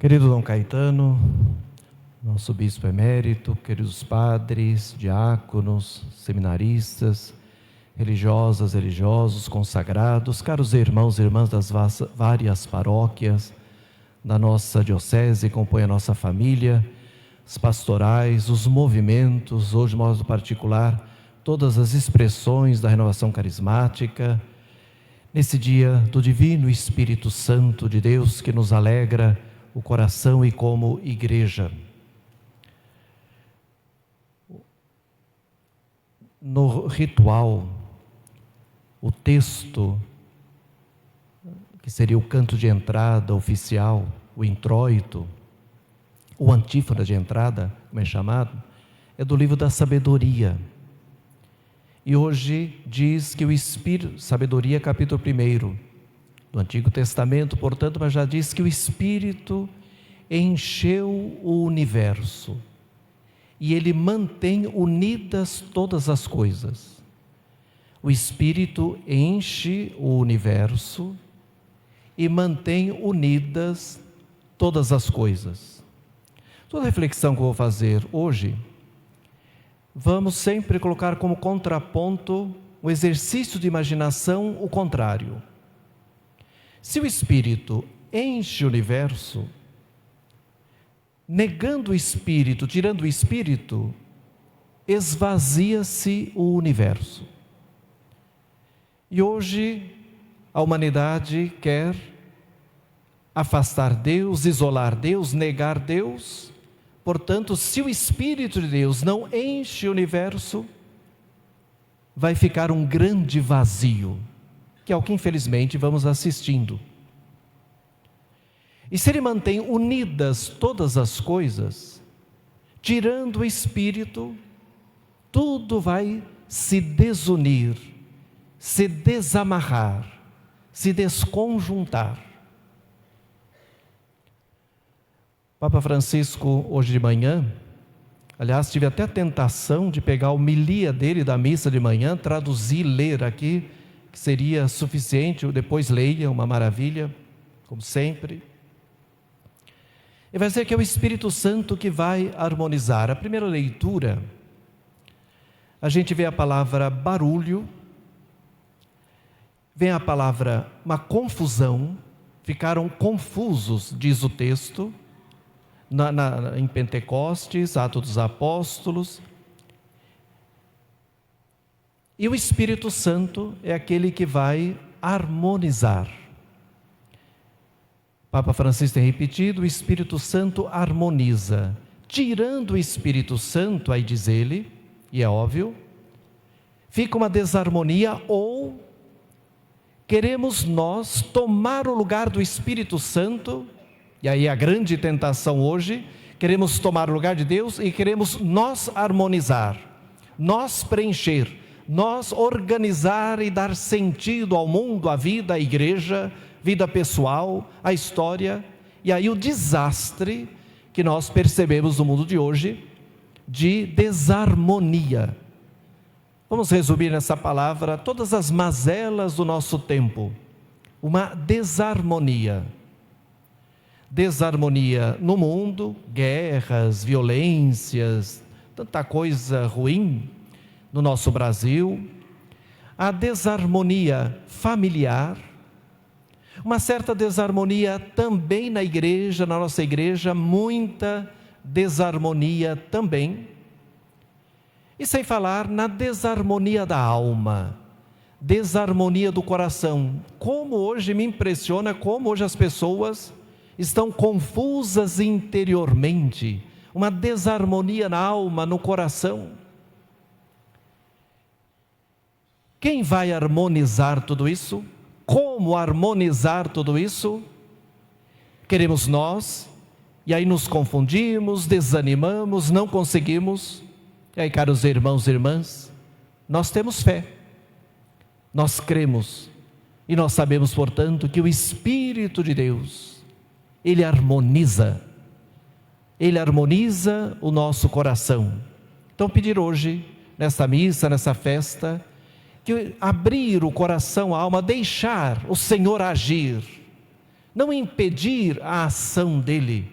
Querido Dom Caetano, nosso bispo emérito, queridos padres, diáconos, seminaristas, religiosas, religiosos, consagrados, caros irmãos e irmãs das várias paróquias da nossa diocese, compõe a nossa família, os pastorais, os movimentos, hoje de modo particular, todas as expressões da renovação carismática, nesse dia do Divino Espírito Santo de Deus que nos alegra o coração e como igreja. No ritual, o texto, que seria o canto de entrada oficial, o introito, o antífona de entrada, como é chamado, é do livro da sabedoria. E hoje diz que o Espírito, sabedoria capítulo 1 do Antigo Testamento, portanto, mas já diz que o Espírito encheu o universo e ele mantém unidas todas as coisas. O Espírito enche o universo e mantém unidas todas as coisas. Toda a reflexão que eu vou fazer hoje, vamos sempre colocar como contraponto o exercício de imaginação, o contrário. Se o Espírito enche o universo, negando o Espírito, tirando o Espírito, esvazia-se o universo. E hoje a humanidade quer afastar Deus, isolar Deus, negar Deus. Portanto, se o Espírito de Deus não enche o universo, vai ficar um grande vazio, que é o que infelizmente vamos assistindo. E se ele mantém unidas todas as coisas, tirando o Espírito, tudo vai se desunir, se desamarrar, se desconjuntar. Papa Francisco, hoje de manhã, aliás, tive até a tentação de pegar a homilia dele da missa de manhã, traduzir, ler aqui, que seria suficiente, depois leia, uma maravilha, como sempre. E vai dizer que é o Espírito Santo que vai harmonizar. A primeira leitura, a gente vê a palavra barulho, vem a palavra uma confusão, ficaram confusos, diz o texto, em Pentecostes, Atos dos Apóstolos. E o Espírito Santo é aquele que vai harmonizar. Papa Francisco tem repetido, o Espírito Santo harmoniza. Tirando o Espírito Santo, aí diz ele, e é óbvio, fica uma desarmonia, ou queremos nós tomar o lugar do Espírito Santo, e aí a grande tentação hoje, queremos tomar o lugar de Deus e queremos nós harmonizar, nós preencher, nós organizar e dar sentido ao mundo, à vida, à igreja, vida pessoal, à história. E aí o desastre que nós percebemos no mundo de hoje, de desarmonia. Vamos resumir nessa palavra todas as mazelas do nosso tempo. Uma desarmonia. Desarmonia no mundo, guerras, violências, tanta coisa ruim no nosso Brasil. A desarmonia familiar, uma certa desarmonia também na igreja, na nossa igreja, muita desarmonia também. E sem falar na desarmonia da alma, desarmonia do coração. Como hoje me impressiona, como hoje as pessoas estão confusas interiormente, uma desarmonia na alma, no coração. Quem vai harmonizar tudo isso? Como harmonizar tudo isso? Queremos nós, e aí nos confundimos, desanimamos, não conseguimos. E aí, caros irmãos e irmãs, nós temos fé, nós cremos, e nós sabemos, portanto, que o Espírito de Deus, Ele harmoniza o nosso coração. Então pedir hoje, nesta missa, nessa festa, que abrir o coração, a alma, deixar o Senhor agir, não impedir a ação dEle,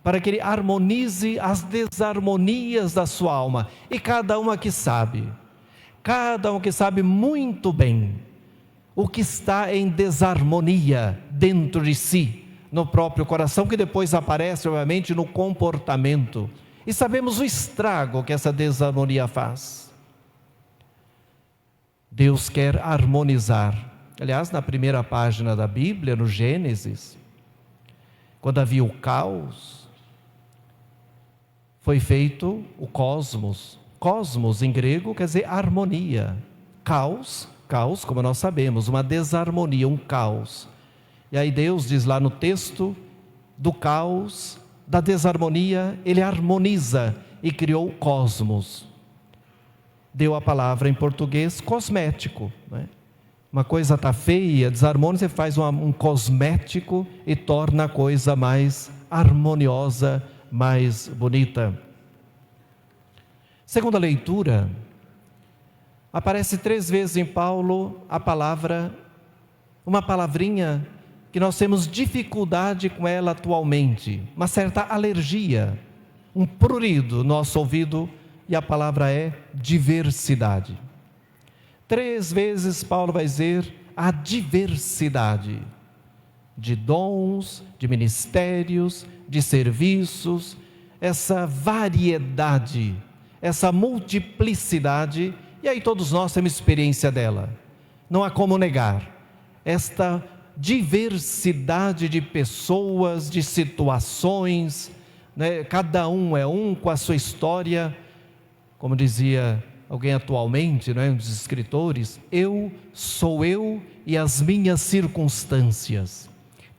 para que Ele harmonize as desarmonias da sua alma. E cada um aqui sabe muito bem o que está em desarmonia dentro de si, no próprio coração, que depois aparece, obviamente, no comportamento. E sabemos o estrago que essa desarmonia faz. Deus quer harmonizar. Aliás, na primeira página da Bíblia, no Gênesis, quando havia o caos, foi feito o cosmos. Cosmos em grego quer dizer harmonia. Caos, como nós sabemos, uma desarmonia, um caos. E aí Deus diz lá no texto, do caos, da desarmonia, Ele harmoniza e criou o cosmos. Deu a palavra em português cosmético, né? Uma coisa está feia, desarmônia, você faz um cosmético e torna a coisa mais harmoniosa, mais bonita. Segunda leitura, aparece 3 vezes em Paulo a palavra, uma palavrinha que nós temos dificuldade com ela atualmente, uma certa alergia, um prurido no nosso ouvido, e a palavra é diversidade. 3 vezes Paulo vai dizer a diversidade de dons, de ministérios, de serviços, essa variedade, essa multiplicidade, e aí todos nós temos experiência dela, não há como negar, esta diversidade de pessoas, de situações, né? Cada um é um com a sua história, como dizia alguém atualmente, né, um dos escritores, eu sou eu e as minhas circunstâncias.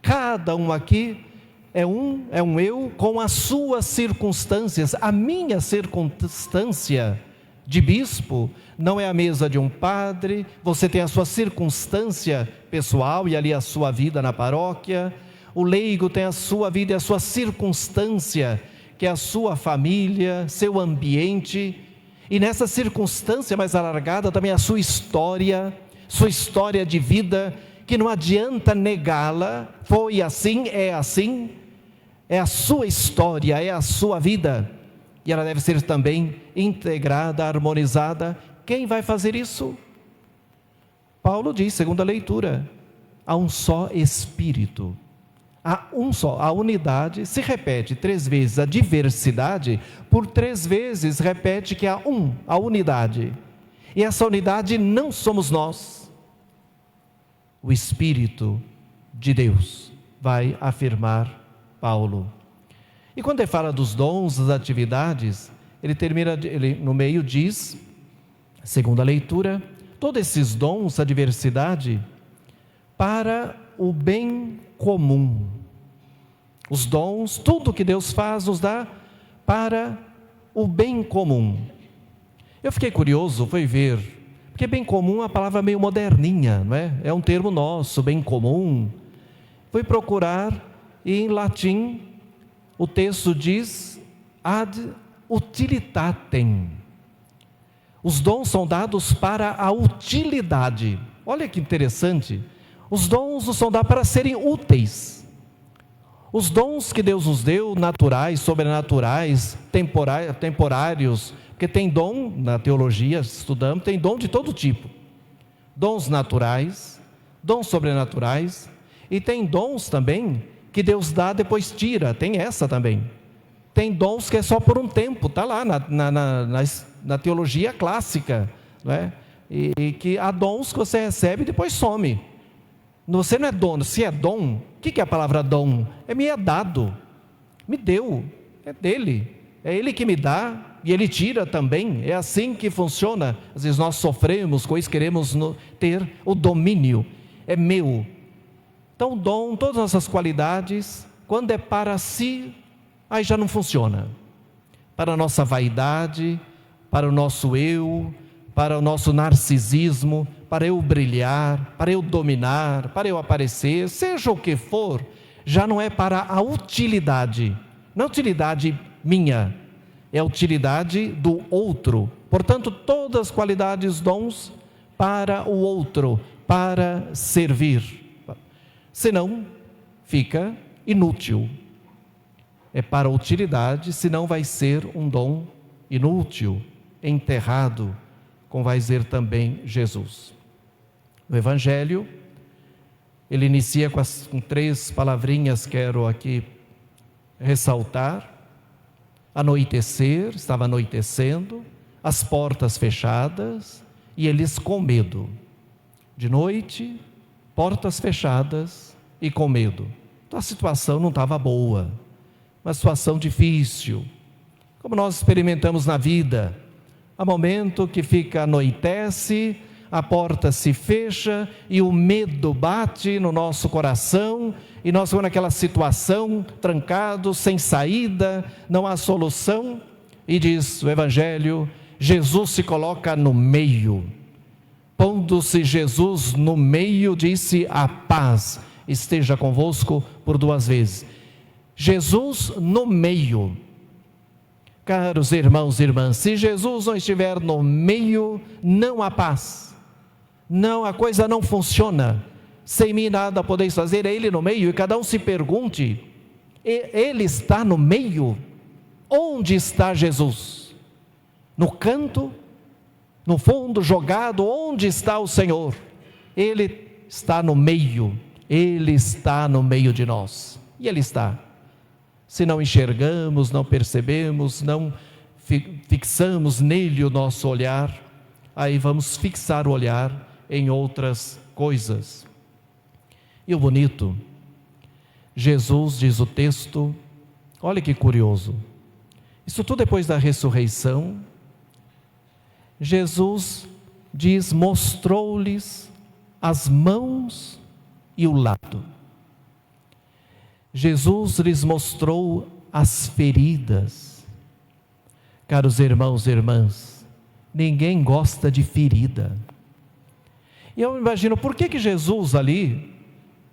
Cada um aqui é um eu com as suas circunstâncias. A minha circunstância de bispo não é a mesma de um padre. Você tem a sua circunstância pessoal e ali a sua vida na paróquia. O leigo tem a sua vida e a sua circunstância, que é a sua família, seu ambiente. E nessa circunstância mais alargada também a sua história de vida, que não adianta negá-la, foi assim, é a sua história, é a sua vida, e ela deve ser também integrada, harmonizada. Quem vai fazer isso? Paulo diz, segunda leitura, há um só Espírito. Há um só, a unidade se repete 3 vezes, a diversidade por 3 vezes repete que há a unidade. E essa unidade não somos nós. O Espírito de Deus, vai afirmar Paulo. E quando ele fala dos dons, das atividades, ele no meio diz, segunda leitura, todos esses dons, a diversidade, para o bem comum. Os dons, tudo que Deus faz, nos dá para o bem comum. Eu fiquei curioso, fui ver, porque bem comum é uma palavra meio moderninha, não é? É um termo nosso, bem comum. Fui procurar e em latim o texto diz ad utilitatem. Os dons são dados para a utilidade. Olha que interessante. Os dons nos são dados para serem úteis. Os dons que Deus nos deu, naturais, sobrenaturais, temporários, porque tem dom, na teologia estudamos, tem dom de todo tipo. Dons naturais, dons sobrenaturais, e tem dons também que Deus dá, depois tira, tem essa também. Tem dons que é só por um tempo, está lá na teologia clássica, não é? E que há dons que você recebe e depois some. Você não é dono, se é dom, o que é a palavra dom? Me é dado, me deu, é dele, é ele que me dá e ele tira também, é assim que funciona. Às vezes nós sofremos com isso, queremos ter o domínio, é meu. Então o dom, todas essas qualidades, quando é para si, aí já não funciona. Para a nossa vaidade, para o nosso eu, para o nosso narcisismo, para eu brilhar, para eu dominar, para eu aparecer, seja o que for, já não é para a utilidade, não é utilidade minha, é a utilidade do outro. Portanto, todas as qualidades, dons, para o outro, para servir, senão fica inútil. é para utilidade, senão vai ser um dom inútil, enterrado, como vai dizer também Jesus. O Evangelho, ele inicia com 3 palavrinhas, quero aqui ressaltar. Anoitecer, estava anoitecendo, as portas fechadas e eles com medo. De noite, portas fechadas e com medo. Então a situação não estava boa, uma situação difícil, como nós experimentamos na vida. Há momento que anoitece, a porta se fecha e o medo bate no nosso coração e nós vamos naquela situação, trancados, sem saída, não há solução. E diz o Evangelho, Jesus se coloca no meio. Pondo-se Jesus no meio, disse: a paz esteja convosco, por 2 vezes. Jesus no meio. Caros irmãos e irmãs, se Jesus não estiver no meio, não há paz. Não, a coisa não funciona. Sem mim nada podeis fazer, é Ele no meio. E cada um se pergunte, Ele está no meio? Onde está Jesus? No canto? No fundo, jogado? Onde está o Senhor? Ele está no meio. Ele está no meio de nós. E Ele está. Se não enxergamos, não percebemos, não fixamos nele o nosso olhar, aí vamos fixar o olhar em outras coisas. E o bonito, Jesus, diz o texto, olha que curioso, isso tudo depois da ressurreição, Jesus diz, mostrou-lhes as mãos e o lado. Jesus lhes mostrou as feridas. Caros irmãos e irmãs, ninguém gosta de ferida. E eu imagino, por que Jesus ali,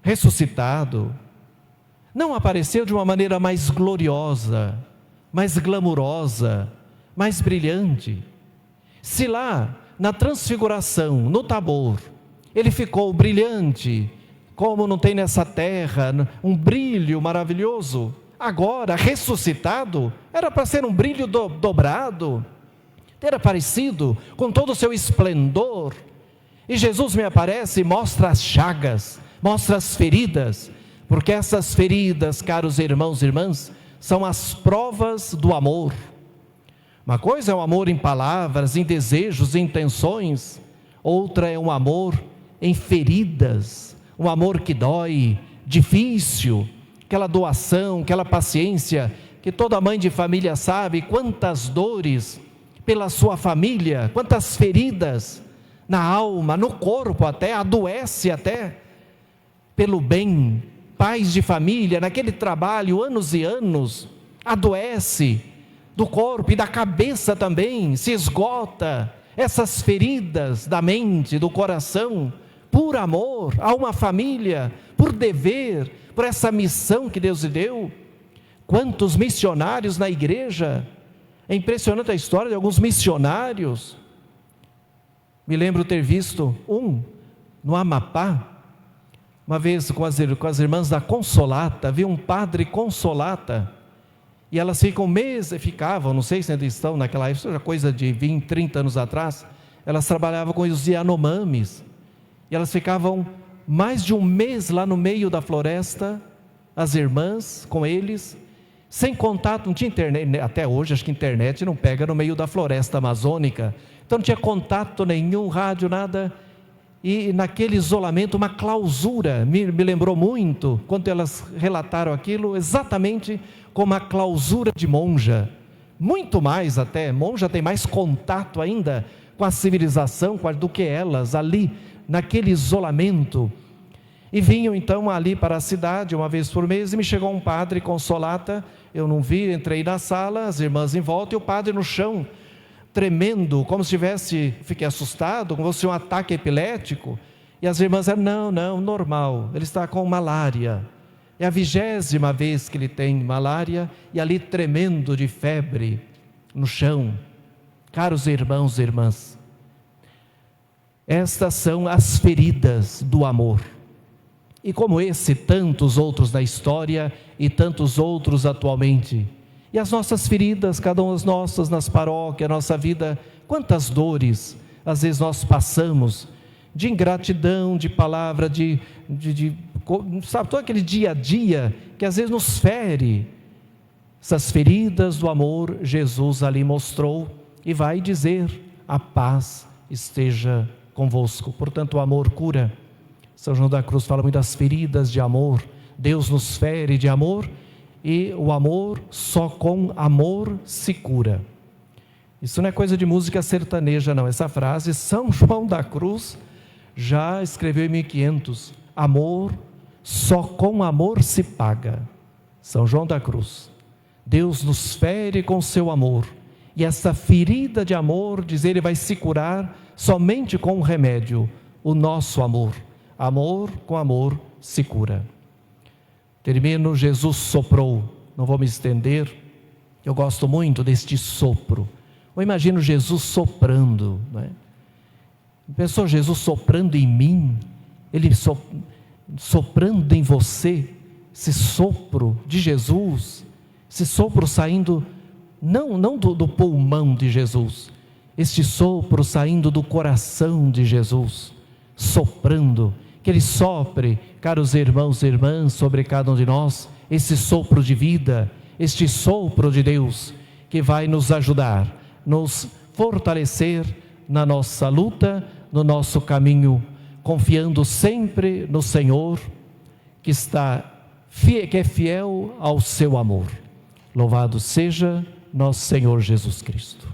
ressuscitado, não apareceu de uma maneira mais gloriosa, mais glamurosa, mais brilhante? Se lá, na transfiguração, no Tabor, ele ficou brilhante, como não tem nessa terra, um brilho maravilhoso, agora, ressuscitado, era para ser um brilho dobrado, ter aparecido com todo o seu esplendor. E Jesus me aparece e mostra as chagas, mostra as feridas, porque essas feridas, caros irmãos e irmãs, são as provas do amor. Uma coisa é o amor em palavras, em desejos, em intenções, outra é um amor em feridas, um amor que dói, difícil, aquela doação, aquela paciência, que toda mãe de família sabe quantas dores pela sua família, quantas feridas na alma, no corpo até, adoece até, pelo bem, pais de família, naquele trabalho, anos e anos, adoece, do corpo e da cabeça também, se esgota, essas feridas da mente, do coração, por amor a uma família, por dever, por essa missão que Deus lhe deu. Quantos missionários na igreja, é impressionante a história de alguns missionários. Me lembro ter visto no Amapá, uma vez com as irmãs da Consolata, vi um padre Consolata, e elas ficavam, não sei se ainda estão naquela época, era coisa de 20, 30 anos atrás, elas trabalhavam com os Yanomamis, e elas ficavam mais de um mês lá no meio da floresta, as irmãs com eles, sem contato, não tinha internet, até hoje acho que internet não pega no meio da floresta amazônica, então não tinha contato nenhum, rádio, nada, e naquele isolamento, uma clausura, me lembrou muito, quando elas relataram aquilo, exatamente como a clausura de monja, muito mais até, monja tem mais contato ainda com a civilização do que elas, ali, naquele isolamento, e vinham então ali para a cidade, uma vez por mês, e me chegou um padre Consolata, eu não vi, entrei na sala, as irmãs em volta, e o padre no chão, tremendo, como se tivesse, fiquei assustado, como se fosse um ataque epilético, e as irmãs disseram, não, normal, ele está com malária, é a 20ª vez que ele tem malária, e ali tremendo de febre, no chão. Caros irmãos e irmãs, estas são as feridas do amor. E como esse, tantos outros na história e tantos outros atualmente. E as nossas feridas, cada uma das nossas nas paróquias, a nossa vida, quantas dores às vezes nós passamos, de ingratidão, de palavra, sabe, todo aquele dia a dia que às vezes nos fere. Essas feridas do amor, Jesus ali mostrou e vai dizer: a paz esteja convosco. Portanto, o amor cura. São João da Cruz fala muito das feridas de amor. Deus nos fere de amor e o amor, só com amor se cura. Isso não é coisa de música sertaneja, não. Essa frase São João da Cruz já escreveu em 1500. Amor, só com amor se paga. São João da Cruz. Deus nos fere com seu amor. E essa ferida de amor, diz ele, vai se curar somente com um remédio, o nosso amor. Amor com amor se cura. Termino, Jesus soprou. Não vou me estender. Eu gosto muito deste sopro. Eu imagino Jesus soprando, não é? Pensou Jesus soprando em mim? Ele soprando em você? Esse sopro de Jesus, esse sopro saindo não do pulmão de Jesus, este sopro saindo do coração de Jesus, soprando, que Ele sopre, caros irmãos e irmãs, sobre cada um de nós, esse sopro de vida, este sopro de Deus, que vai nos ajudar, nos fortalecer na nossa luta, no nosso caminho, confiando sempre no Senhor, que é fiel ao seu amor. Louvado seja nosso Senhor Jesus Cristo.